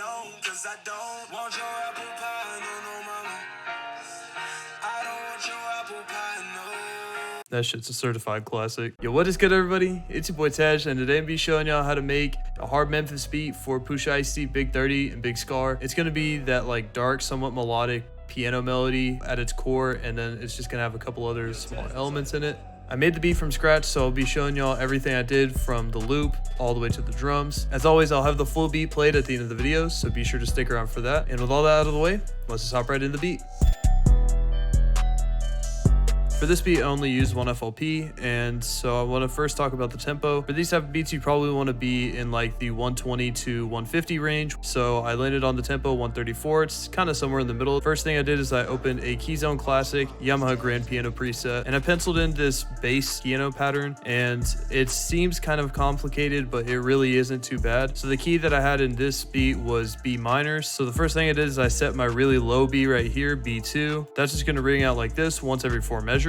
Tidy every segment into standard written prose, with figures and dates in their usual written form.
know, cause I don't want your apple pie, no, mama. I don't want your apple pie, no. That shit's a certified classic. Yo, what is good, everybody? It's your boy Tej, and today I'm be showing y'all how to make a hard Memphis beat for POOH SHIESTY, Big 30, and Big SCARR. It's gonna be that like dark, somewhat melodic piano melody at its core, and then it's just gonna have a couple other small elements in it. I made the beat from scratch, so I'll be showing y'all everything I did from the loop all the way to the drums. As always, I'll have the full beat played at the end of the video, so be sure to stick around for that. And with all that out of the way, let's just hop right into the beat. For this beat, I only use 1 FLP, and so I want to first talk about the tempo. For these type of beats, you probably want to be in like the 120 to 150 range. So I landed on the tempo 134. It's kind of somewhere in the middle. First thing I did is I opened a Keyzone Classic Yamaha Grand Piano preset, and I penciled in this bass piano pattern, and it seems kind of complicated, but it really isn't too bad. So the key that I had in this beat was B minor. So the first thing I did is I set my really low B right here, B2. That's just going to ring out like this once every 4 measures.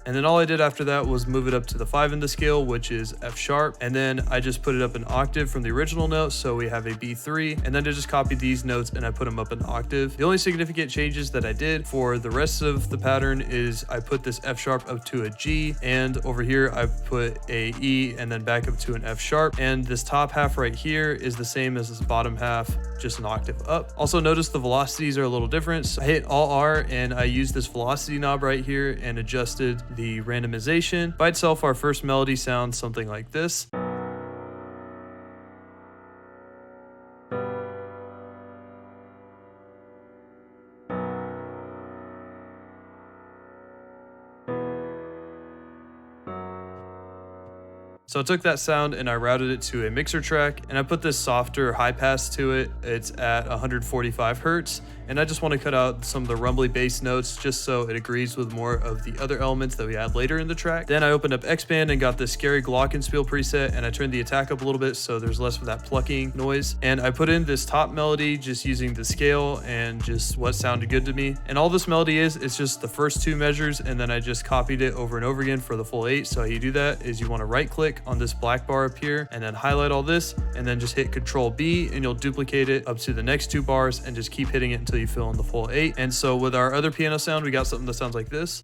And then all I did after that was move it up to the 5 in the scale, which is F sharp. And then I just put it up an octave from the original note. So we have a B3, and then I just copied these notes and I put them up an octave. The only significant changes that I did for the rest of the pattern is I put this F sharp up to a G, and over here I put a E and then back up to an F sharp. And this top half right here is the same as this bottom half, just an octave up. Also notice the velocities are a little different. So I hit Alt R and I used this velocity knob right here and adjusted the randomization. By itself, our first melody sounds something like this. So I took that sound and I routed it to a mixer track, and I put this softer high pass to it. It's at 145 Hertz, and I just want to cut out some of the rumbly bass notes just so it agrees with more of the other elements that we add later in the track. Then I opened up X-Band and got this scary glockenspiel preset, and I turned the attack up a little bit so there's less of that plucking noise. And I put in this top melody just using the scale and just what sounded good to me. And all this melody is, it's just the first 2 measures, and then I just copied it over and over again for the full 8. So how you do that is you want to right click on this black bar up here and then highlight all this, and then just hit Control B, and you'll duplicate it up to the next 2 bars and just keep hitting it until you fill in the full 8. And so with our other piano sound, we got something that sounds like this.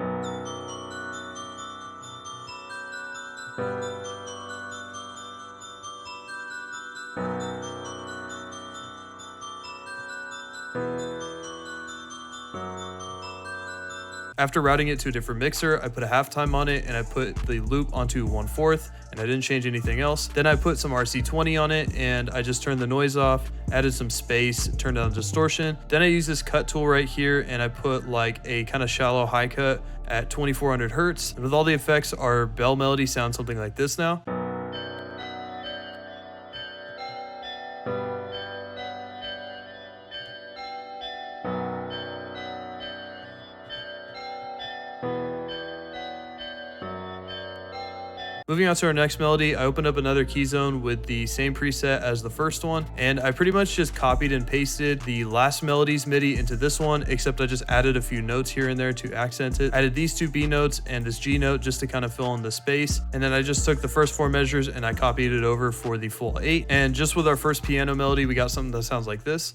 After routing it to a different mixer, I put a halftime on it and I put the loop onto 1/4, and I didn't change anything else. Then I put some RC20 on it and I just turned the noise off, added some space, turned down the distortion. Then I used this cut tool right here and I put like a kind of shallow high cut at 2400 Hertz. And with all the effects, our bell melody sounds something like this now. Moving on to our next melody, I opened up another Keyzone with the same preset as the first one, and I pretty much just copied and pasted the last melody's MIDI into this one, except I just added a few notes here and there to accent it. I added these 2 B notes and this G note just to kind of fill in the space, and then I just took the first 4 measures and I copied it over for the full 8. And just with our first piano melody, we got something that sounds like this.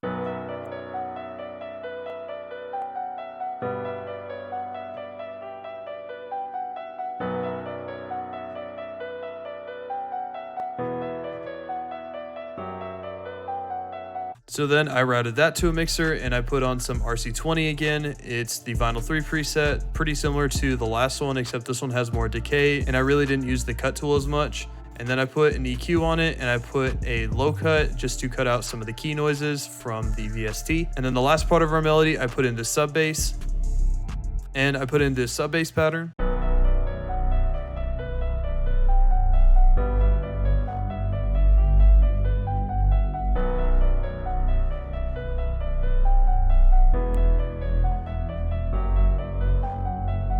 So then I routed that to a mixer and I put on some RC20 again. It's the Vinyl 3 preset, pretty similar to the last one, except this one has more decay, and I really didn't use the cut tool as much. And then I put an EQ on it and I put a low cut just to cut out some of the key noises from the VST. And then the last part of our melody, I put into sub bass, and I put in this sub bass pattern.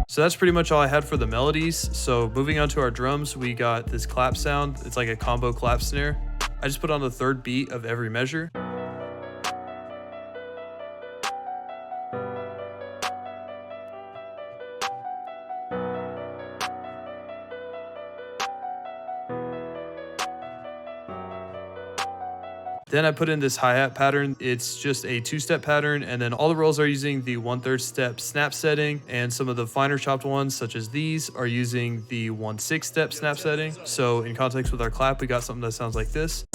So that's pretty much all I had for the melodies. So moving on to our drums, we got this clap sound. It's like a combo clap snare. I just put on the 3rd beat of every measure. Then I put in this hi-hat pattern. It's just a 2-step pattern, and then all the rolls are using the 1/3 step snap setting, and some of the finer chopped ones, such as these, are using the 1/6 step snap setting. So in context with our clap, we got something that sounds like this.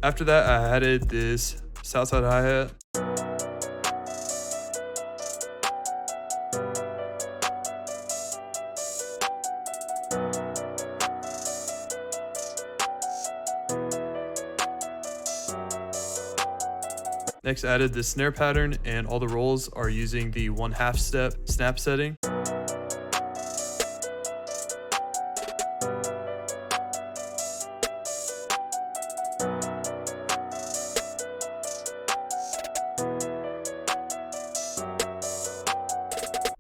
After that, I added this south side hi-hat. Next, I added this snare pattern, and all the rolls are using the 1/2 step snap setting.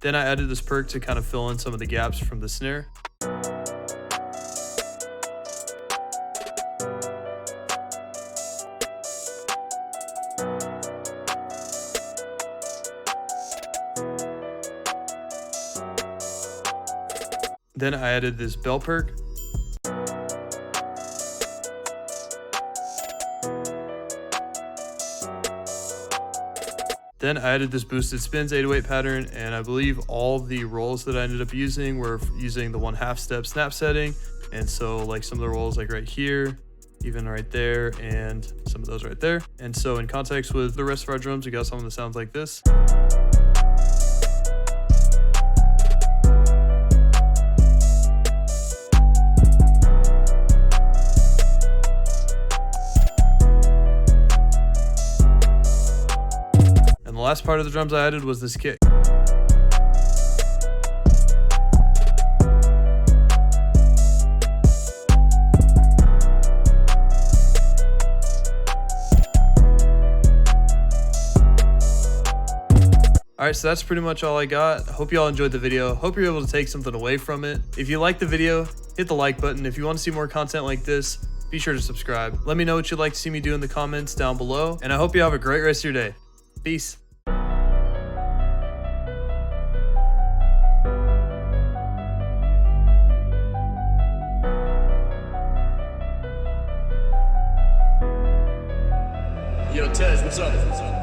Then I added this perk to kind of fill in some of the gaps from the snare. Then I added this bell perk. Then I added this boosted spins 808 pattern, and I believe all the rolls that I ended up using were using the 1/2 step snap setting. And so like some of the rolls like right here, even right there, and some of those right there. And so in context with the rest of our drums, we got something that sounds like this. The last part of the drums I added was this kick. Alright, so that's pretty much all I got. I hope you all enjoyed the video. Hope you're able to take something away from it. If you liked the video, hit the like button. If you want to see more content like this, be sure to subscribe. Let me know what you'd like to see me do in the comments down below. And I hope you have a great rest of your day. Peace. Yo, Tez, what's up?